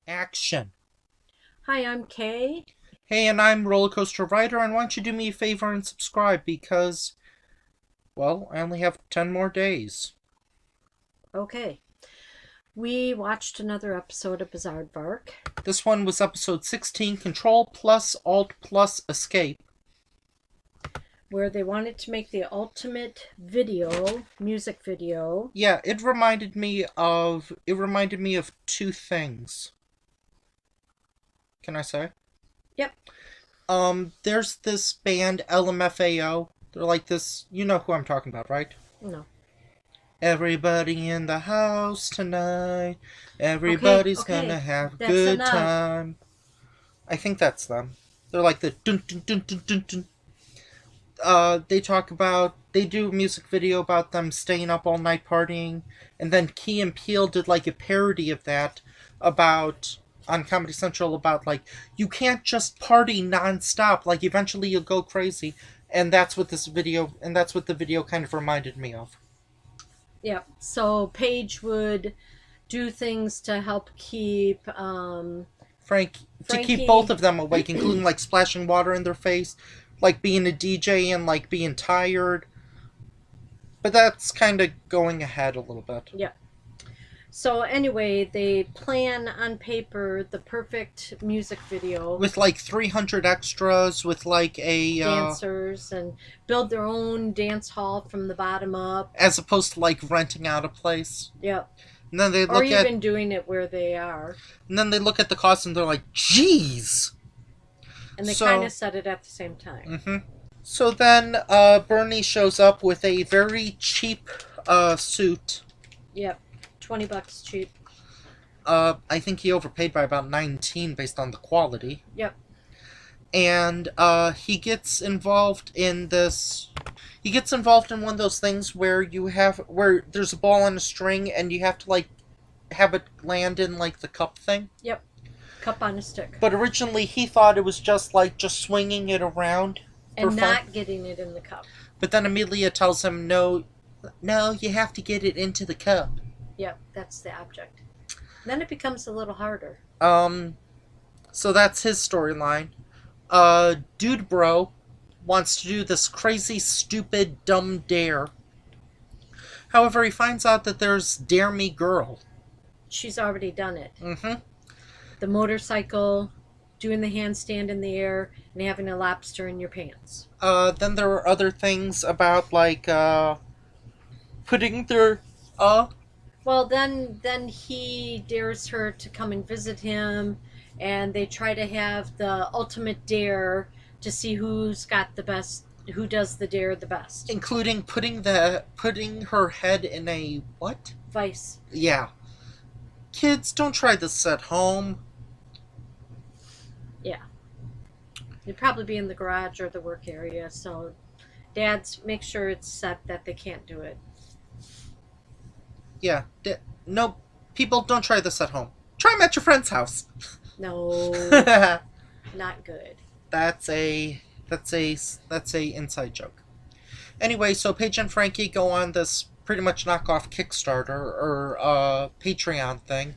Action. Hi, I'm Kay. Hey, and I'm Rollercoaster Rider, and why don't you do me a favor and subscribe because, well, I only have 10 more days. Okay. We watched another episode of Bizaardvark This one was episode 16, Control plus Alt plus Escape. where they wanted to make the ultimate video, music video. Yeah, it reminded me of two things. Can I say? Yep. There's this band LMFAO. They're like this, you know who I'm talking about, right? No. Everybody in the house tonight. Everybody's Okay. gonna have a That's good enough. time. I think that's them. They're like the dun dun dun dun dun dun. They do a music video about them staying up all night partying, and then Key and Peele did like a parody of that about on Comedy Central about like you can't just party nonstop, like eventually you'll go crazy, and that's what the video kind of reminded me of. Yep. So Paige would do things to help keep Frank to keep Frankie. both of them awake, including like splashing water in their face, like being a DJ and like being tired. But that's kind of going ahead a little bit. Yeah. So anyway, they plan on paper the perfect music video With like 300 extras, with like a dancers and build their own dance hall from the bottom up. as opposed to like renting out a place. Yep. And then they Or look at even doing it where they are. and then they look at the cost and they're like, "Jeez." And they So- kind of said it at the same time. Mm-hmm. So then Bernie shows up with a very cheap suit. Yep. $20 cheap. I think he overpaid by about 19 based on the quality. Yep. And he gets involved in this. He gets involved in one of those things where where there's a ball on a string and you have to like have it land in like the cup thing. Yep. Cup on a stick. But originally he thought it was just swinging it around And for not fun. getting it in the cup. But then Amelia tells him no, you have to get it into the cup. Yep. That's the object. Then it becomes a little harder. So that's his storyline. Dude Bro wants to do this crazy, stupid, dumb dare. However, he finds out that there's Dare Me Girl. She's already done it. Mm-hmm. The motorcycle, doing the handstand in the air, and having a lobster in your pants. Then there are other things about, like, putting their, Well, then he dares her to come and visit him, and they try to have the ultimate dare to see who does the dare the best. including putting her head in a, what? Vice. Yeah. Kids, don't try this at home. Yeah. They'd probably be in the garage or the work area, so dads, make sure it's set that they can't do it. Yeah. No, people, don't try this at home. Try them at your friend's house. No, not good. That's a inside joke. Anyway, so Paige and Frankie go on this pretty much knockoff Kickstarter or Patreon thing,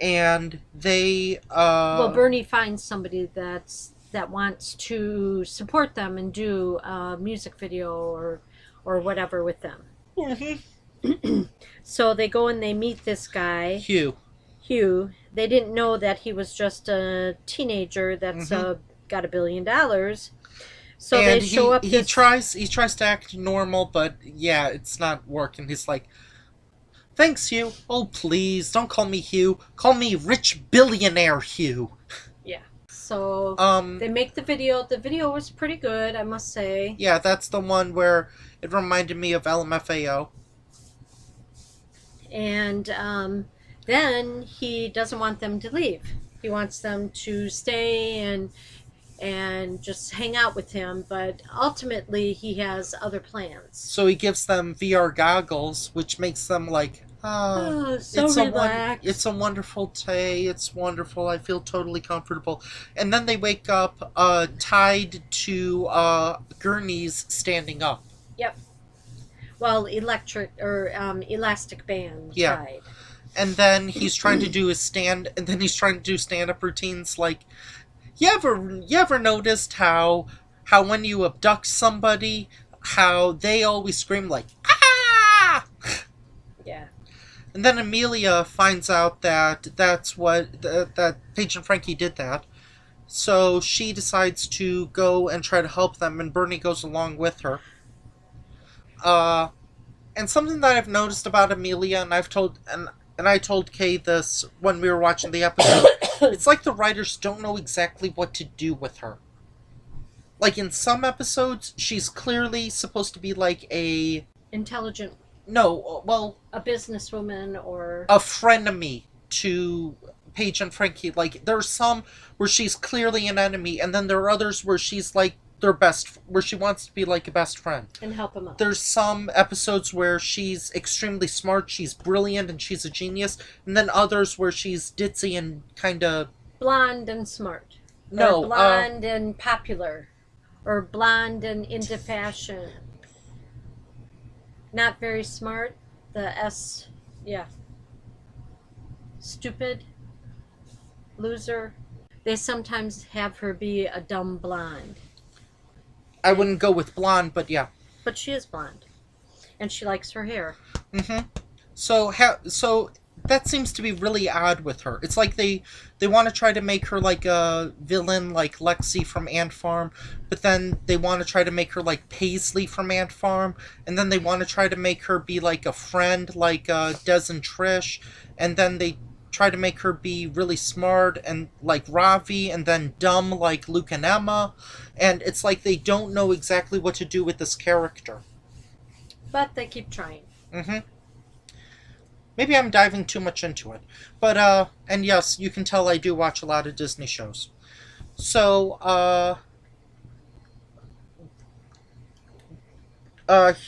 and they Well, Bernie finds somebody that wants to support them and do a music video or whatever with them. Mhm. So they go and they meet this guy, Hugh. They didn't know that he was just a teenager that's got $1 billion. So And they show up. He tries to act normal, but yeah, it's not working. He's like, "Thanks, Hugh. Oh, please, don't call me Hugh. Call me rich billionaire Hugh." Yeah. So they Um, make the video. The video was pretty good, I must say. yeah, that's the one where it reminded me of LMFAO. And then he doesn't want them to leave. He wants them to stay and just hang out with him, but ultimately he has other plans. So he gives them VR goggles, which makes them like, Oh, so it's relaxed. it's a wonderful day. It's wonderful. I feel totally comfortable. And then they wake up tied to gurneys standing up. Yep. Well, electric or elastic band Yeah. tied. and then he's trying to do his stand-up routines. Like, you ever noticed how when you abduct somebody, how they always scream like ah? Yeah. And then Amelia finds out that that Paige and Frankie did that. So she decides to go and try to help them, and Bernie goes along with her. Uh, and something that I've noticed about Amelia, and I told Kay this when we were watching the episode. It's like the writers don't know exactly what to do with her. Like in some episodes, she's clearly supposed to be like a Intelligent, no, well, a businesswoman or a frenemy to Paige and Frankie. Like there's some where she's clearly an enemy, and then there are others where she's like where she wants to be like a best friend. and help him out. There's some episodes where she's extremely smart, she's brilliant, and she's a genius, and then others where she's ditzy and kind of Blonde and smart. no, Or blonde and popular. Or blonde and into fashion. Not very smart. The S, yeah. Stupid. Loser. They sometimes have her be a dumb blonde. I wouldn't go with blonde, but yeah. But she is blonde. And she likes her hair. Mm-hmm. So that seems to be really odd with her. It's like they want to try to make her like a villain, like Lexi from Ant Farm, but then they want to try to make her like Paisley from Ant Farm, and then they want to try to make her be like a friend, like Des and Trish, and then they try to make her be really smart and like Ravi, and then dumb like Luke and Emma, and it's like they don't know exactly what to do with this character. But they keep trying. Mm-hmm. Maybe I'm diving too much into it. But, and yes, you can tell I do watch a lot of Disney shows. So,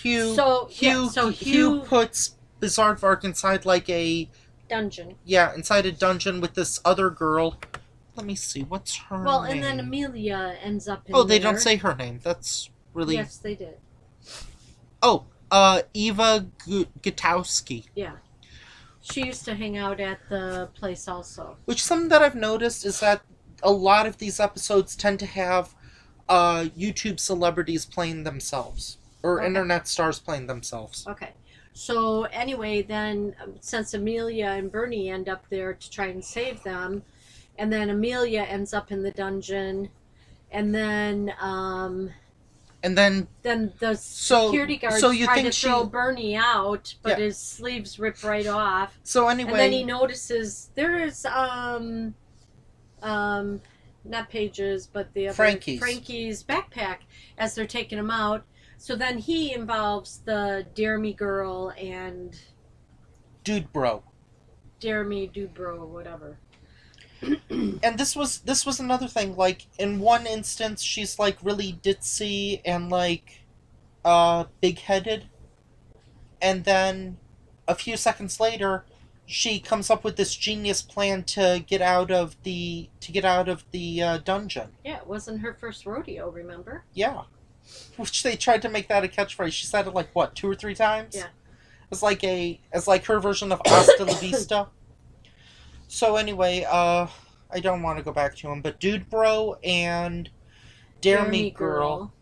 Hugh puts Bizaardvark inside like a dungeon. Yeah, inside a dungeon with this other girl. Let me see, what's her name? Well, and then Amelia ends up in they there. don't say her name. That's really... Yes, they did. Oh, Eva Gutowski. Yeah. She used to hang out at the place also. Which something that I've noticed is that a lot of these episodes tend to have YouTube celebrities playing themselves. Or Okay. internet stars playing themselves. Okay. So anyway, then since Amelia and Bernie end up there to try and save them, and then Amelia ends up in the dungeon, and then the security guards try to throw Bernie out, but his sleeves rip right off. So anyway, and then he notices there's not Paige's, but the other Frankie's backpack as they're taking him out. So then he involves the Dare Me girl and Dude Bro. Dare Me Dude Bro or whatever. And this was another thing. Like in one instance, she's like really ditzy and like big-headed, and then a few seconds later, she comes up with this genius plan to get out of the dungeon. Yeah, it wasn't her first rodeo, remember? Yeah, which they tried to make that a catchphrase. She said it like what, 2 or 3 times? Yeah, as like her version of Hasta la Vista. So anyway, I don't want to go back to him, but Dude Bro and Dare Me Girl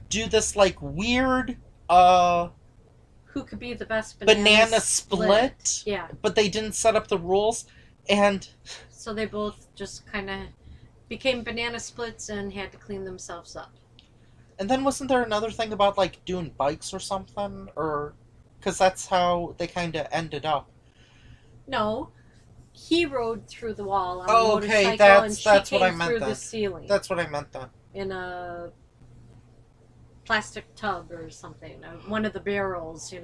do this like weird who could be the best banana split? Yeah. But they didn't set up the rules, and so they both just kind of became banana splits and had to clean themselves up. And then wasn't there another thing about like doing bikes or something, or because that's how they kind of ended up? No. He rode through the wall on a okay, motorcycle, and she that's came what I meant through then. the ceiling. That's what I meant then. In a plastic tub or something. One of the barrels,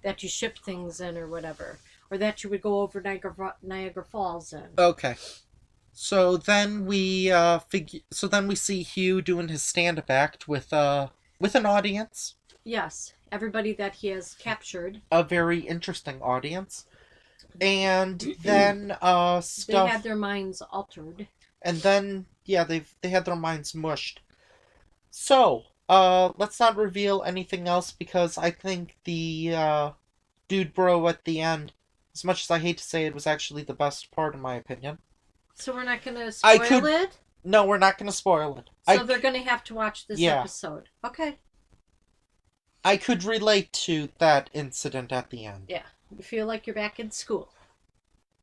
that you ship things in or whatever. Or that you would go over Niagara Falls in. Okay. So then we see Hugh doing his stand-up act with an audience. Yes. Everybody that he has captured. A very interesting audience. And then They had their minds altered. And then they had their minds mushed. So, let's not reveal anything else because I think the Dude Bro at the end As much as I hate to say it was actually the best part, in my opinion. So we're not going to I spoil could- it? No, we're not going to spoil it. So they're going to have to watch this Yeah. episode. Okay. I could relate to that incident at the end. Yeah. You feel like you're back in school.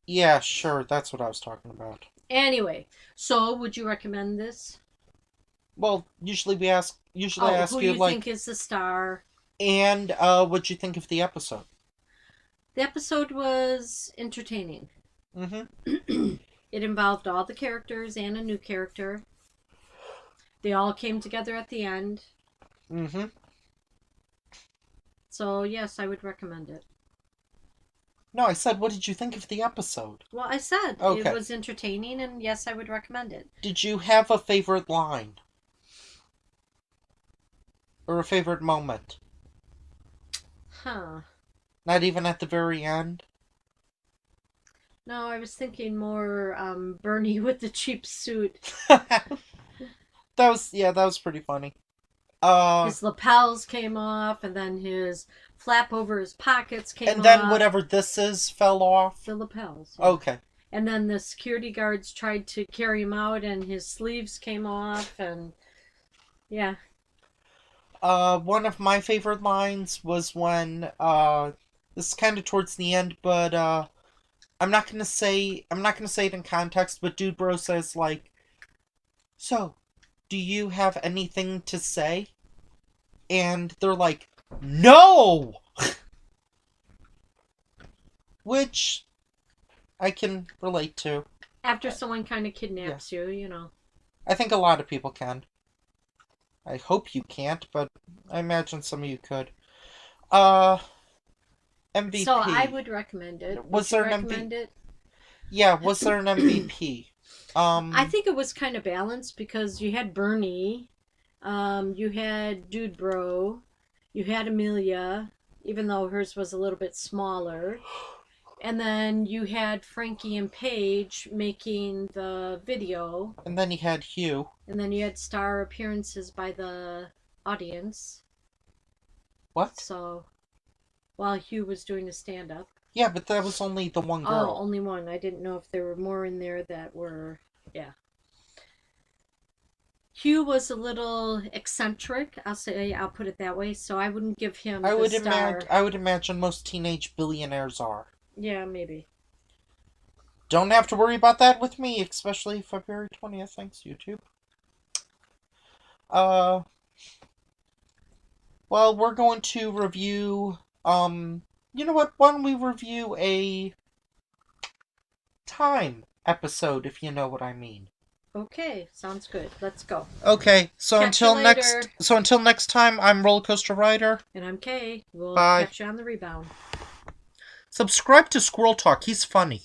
Yeah, sure, that's what I was talking about. Anyway, so would you recommend this? Well, usually I ask who you, you like, think is the star? and what'd you think of the episode? The episode was entertaining. Mm-hmm. It involved all the characters and a new character. They all came together at the end. Mm-hmm. So, yes, I would recommend it. No, I said, what did you think of the episode? Well, I said Okay. it was entertaining, and yes, I would recommend it. Did you have a favorite line? Or a favorite moment? Huh. Not even at the very end? No, I was thinking more Bernie with the cheap suit. that was pretty funny. His lapels came off, and then his flap over his pockets came off. And then whatever this is fell off? The lapels. Yeah. Okay. And then the security guards tried to carry him out, and his sleeves came off, and yeah. One of my favorite lines was when, this is kind of towards the end, but, I'm not gonna say it in context, but Dude Bro says, like, so, do you have anything to say? And they're like, no! Which I can relate to. After someone kind of kidnaps you, you know. I think a lot of people can. I hope you can't, but I imagine some of you could. MVP. So I would recommend it. Was Would you there an recommend it? Yeah, was there an MVP? I think it was kind of balanced because you had Bernie, you had Dude Bro, you had Amelia, even though hers was a little bit smaller. And then you had Frankie and Paige making the video. And then you had Hugh. And then you had star appearances by the audience. What? So, while Hugh was doing the stand-up. Yeah, but that was only the one girl. Oh, only one. I didn't know if there were more in there that were... Yeah. Hugh was a little eccentric. I'll put it that way. So I wouldn't give him the star. I would imagine most teenage billionaires are. Yeah, maybe. Don't have to worry about that with me, especially February 20th. Thanks, YouTube. Well, we're going to review, you know what? Why don't we review a Time episode, if you know what I mean. Okay, sounds good. Let's go. Okay, so Catch you later. until next time, I'm Rollercoaster Rider. And I'm Kay. We'll Bye. catch you on the rebound. Subscribe to Squirrel Talk. He's funny.